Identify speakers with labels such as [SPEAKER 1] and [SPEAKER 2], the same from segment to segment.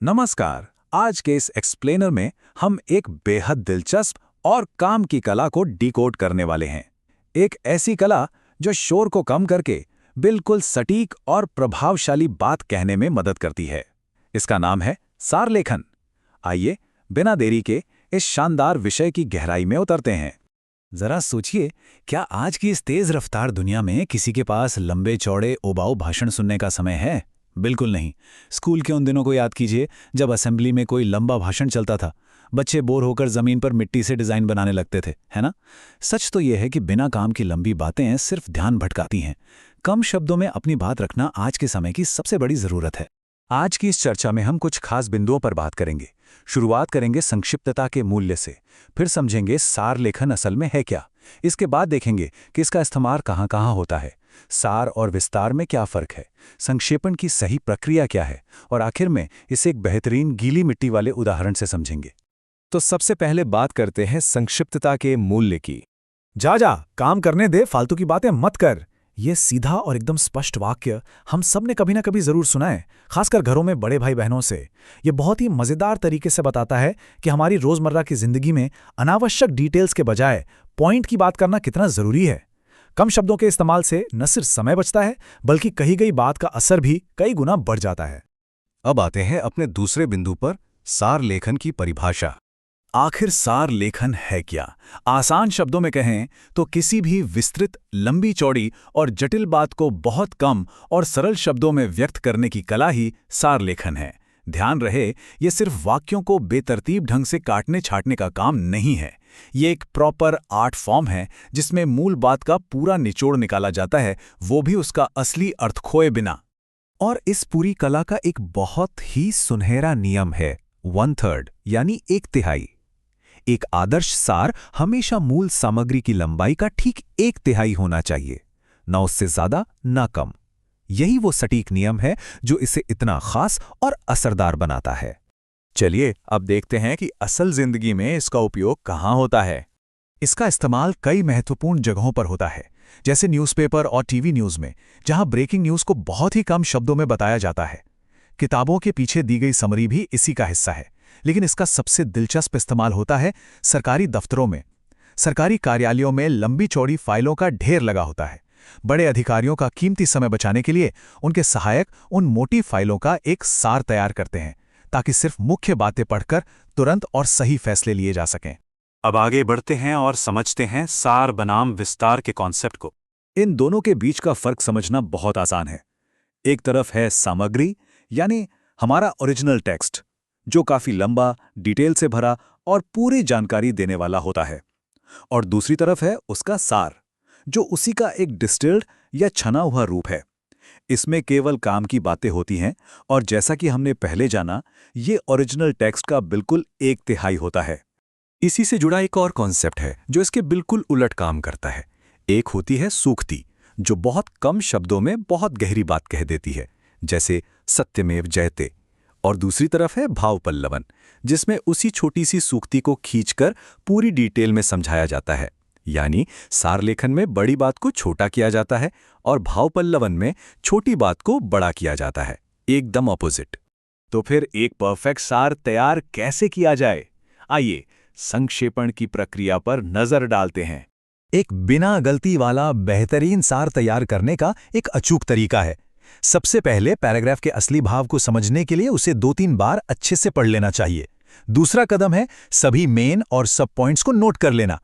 [SPEAKER 1] नमस्कार। आज के इस एक्सप्लेनर में हम एक बेहद दिलचस्प और काम की कला को डिकोड करने वाले हैं। एक ऐसी कला जो शोर को कम करके बिल्कुल सटीक और प्रभावशाली बात कहने में मदद करती है। इसका नाम है सारलेखन। आइए बिना देरी के इस शानदार विषय की गहराई में उतरते हैं। जरा सोचिए, क्या आज की इस तेज रफ्तार दुनिया में किसी के पास लंबे चौड़े उबाऊ भाषण सुनने का समय है? बिल्कुल नहीं। स्कूल के उन दिनों को याद कीजिए जब असेंबली में कोई लंबा भाषण चलता था। बच्चे बोर होकर जमीन पर मिट्टी से डिजाइन बनाने लगते थे, है ना? सच तो यह है कि बिना काम की लंबी बातें सिर्फ ध्यान भटकाती हैं। कम शब्दों में अपनी बात रखना आज के समय की सबसे बड़ी जरूरत है। आज की इस चर्चा में हम कुछ खास बिंदुओं पर बात करेंगे। शुरुआत करेंगे संक्षिप्तता के मूल्य से, फिर समझेंगे सार लेखन असल में है क्या। इसके बाद देखेंगे कि इसका इस्तेमाल कहाँ कहाँ होता है, सार और विस्तार में क्या फर्क है, संक्षेपण की सही प्रक्रिया क्या है, और आखिर में इसे एक बेहतरीन गीली मिट्टी वाले उदाहरण से समझेंगे।
[SPEAKER 2] तो सबसे पहले बात करते हैं संक्षिप्तता के मूल्य की। जा काम करने दे, फालतू की बातें मत कर। ये सीधा और एकदम स्पष्ट वाक्य हम सब ने कभी ना कभी जरूर सुना है, खासकर घरों में बड़े भाई बहनों से। ये बहुत ही मजेदार तरीके से बताता है कि हमारी रोजमर्रा की जिंदगी में अनावश्यक डिटेल्स के बजाय पॉइंट की बात करना कितना जरूरी है। कम शब्दों के इस्तेमाल से न सिर्फ समय बचता है, बल्कि कही गई बात का असर भी कई गुना बढ़ जाता है।
[SPEAKER 1] अब आते हैं अपने दूसरे बिंदु पर, सार लेखन की परिभाषा। आखिर सार लेखन है क्या? आसान शब्दों में कहें तो किसी भी विस्तृत, लंबी चौड़ी और जटिल बात को बहुत कम और सरल शब्दों में व्यक्त करने की कला ही सार लेखन है। ध्यान रहे, ये सिर्फ वाक्यों को बेतरतीब ढंग से काटने छाटने का काम नहीं है। ये एक प्रॉपर आर्ट फॉर्म है जिसमें मूल बात का पूरा निचोड़ निकाला जाता है, वो भी उसका असली अर्थ खोए बिना। और इस पूरी कला का एक बहुत ही सुनहरा नियम है, 1/3 यानी 1/3। एक आदर्श सार हमेशा मूल सामग्री की लंबाई का ठीक 1/3 होना चाहिए, न उससे ज्यादा न कम। यही वो सटीक नियम है जो इसे इतना खास और असरदार बनाता है। चलिए अब देखते हैं कि असल जिंदगी में इसका उपयोग कहाँ होता है। इसका इस्तेमाल कई महत्वपूर्ण जगहों पर होता है, जैसे न्यूज़पेपर और टीवी न्यूज़ में, जहां ब्रेकिंग न्यूज़ को बहुत ही कम शब्दों में बताया जाता है। किताबों के पीछे दी गई समरी भी इसी का हिस्सा है। लेकिन इसका सबसे दिलचस्प इस्तेमाल होता है सरकारी दफ्तरों में। सरकारी कार्यालयों में लंबी चौड़ी फाइलों का ढेर लगा होता है। बड़े अधिकारियों का कीमती समय बचाने के लिए उनके सहायक उन मोटी फाइलों का एक सार तैयार करते हैं, ताकि सिर्फ मुख्य बातें पढ़कर तुरंत और सही फैसले लिए जा सकें। अब आगे बढ़ते हैं और समझते हैं सार बनाम विस्तार के कॉन्सेप्ट को। इन दोनों के बीच का फर्क समझना बहुत आसान है। एक तरफ है सामग्री, यानी हमारा ओरिजिनल टेक्स्ट, जो काफी लंबा, डिटेल से भरा और पूरी जानकारी देने वाला होता है। और दूसरी तरफ है उसका सार, जो उसी का एक डिस्टिल्ड या छना हुआ रूप है। इसमें केवल काम की बातें होती हैं, और जैसा कि हमने पहले जाना, ये ओरिजिनल टेक्स्ट का बिल्कुल 1/3 होता है। इसी से जुड़ा एक और कॉन्सेप्ट है जो इसके बिल्कुल उलट काम करता है। एक होती है सूक्ति, जो बहुत कम शब्दों में बहुत गहरी बात कह देती है, जैसे सत्यमेव जयते। और दूसरी तरफ है भाव पल्लवन, जिसमें उसी छोटी सी सूक्ति को खींचकर पूरी डिटेल में समझाया जाता है। यानी सार लेखन में बड़ी बात को छोटा किया जाता है और भाव पल्लवन में छोटी बात को बड़ा किया जाता है, एकदम ऑपोजिट। तो फिर एक परफेक्ट सार तैयार कैसे किया जाए? आइए संक्षेपण की प्रक्रिया पर नजर डालते हैं। एक बिना गलती वाला बेहतरीन सार तैयार करने का एक अचूक तरीका है। सबसे पहले पैराग्राफ के असली भाव को समझने के लिए उसे 2-3 बार अच्छे से पढ़ लेना चाहिए। दूसरा कदम है सभी मेन और सब पॉइंट्स को नोट कर लेना।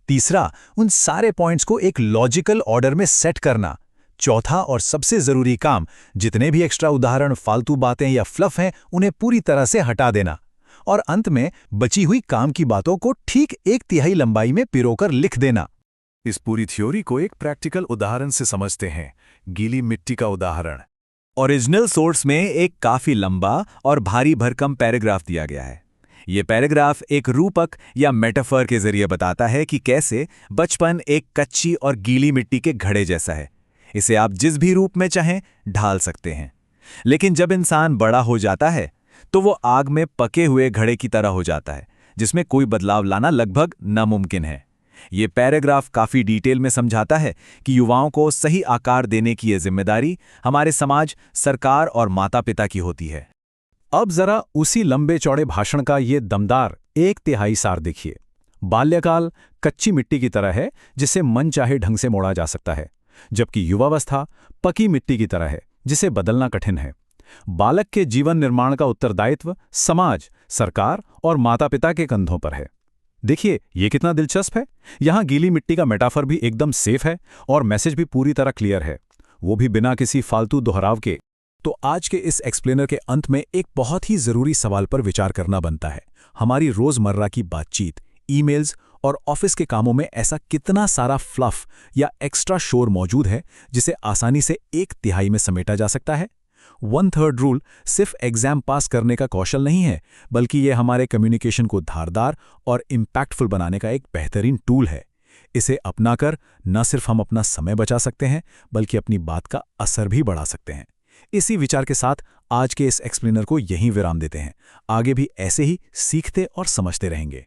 [SPEAKER 1] तीसरा, उन सारे पॉइंट्स को एक लॉजिकल ऑर्डर में सेट करना। चौथा और सबसे जरूरी काम, जितने भी एक्स्ट्रा उदाहरण, फालतू बातें या फ्लफ हैं, उन्हें पूरी तरह से हटा देना। और अंत में बची हुई काम की बातों को ठीक 1/3 लंबाई में पिरोकर लिख देना। इस पूरी थ्योरी को एक प्रैक्टिकल उदाहरण से समझते हैं, गीली मिट्टी का उदाहरण। ओरिजिनल सोर्स में एक काफी लंबा और भारी भरकम पैराग्राफ दिया गया है। ये पैराग्राफ एक रूपक या मेटाफर के जरिए बताता है कि कैसे बचपन एक कच्ची और गीली मिट्टी के घड़े जैसा है। इसे आप जिस भी रूप में चाहें ढाल सकते हैं। लेकिन जब इंसान बड़ा हो जाता है तो वो आग में पके हुए घड़े की तरह हो जाता है, जिसमें कोई बदलाव लाना लगभग नामुमकिन है। ये पैराग्राफ काफी डिटेल में समझाता है कि युवाओं को सही आकार देने की ये जिम्मेदारी हमारे समाज, सरकार और माता-पिता की होती है। अब जरा उसी लंबे चौड़े भाषण का ये दमदार 1/3 सार देखिए। बाल्यकाल कच्ची मिट्टी की तरह है जिसे मन चाहे ढंग से मोड़ा जा सकता है, जबकि युवावस्था पकी मिट्टी की तरह है जिसे बदलना कठिन है। बालक के जीवन निर्माण का उत्तरदायित्व समाज, सरकार और माता-पिता के कंधों पर है। देखिए ये कितना दिलचस्प है। यहाँ गीली मिट्टी का मेटाफर भी एकदम सेफ है और मैसेज भी पूरी तरह क्लियर है, वो भी बिना किसी फालतू दोहराव के।
[SPEAKER 2] तो आज के इस एक्सप्लेनर के अंत में एक बहुत ही जरूरी सवाल पर विचार करना बनता है। हमारी रोजमर्रा की बातचीत, ईमेल्स और ऑफिस के कामों में ऐसा कितना सारा फ्लफ या एक्स्ट्रा शोर मौजूद है जिसे आसानी से 1/3 में समेटा जा सकता है? 1/3 रूल सिर्फ एग्जाम पास करने का कौशल नहीं है, बल्कि ये हमारे कम्युनिकेशन को धारदार और इम्पैक्टफुल बनाने का एक बेहतरीन टूल है। इसे अपनाकर न सिर्फ हम अपना समय बचा सकते हैं, बल्कि अपनी बात का असर भी बढ़ा सकते हैं। इसी विचार के साथ आज के इस एक्सप्लेनर को यहीं विराम देते हैं। आगे भी ऐसे ही सीखते और समझते रहेंगे।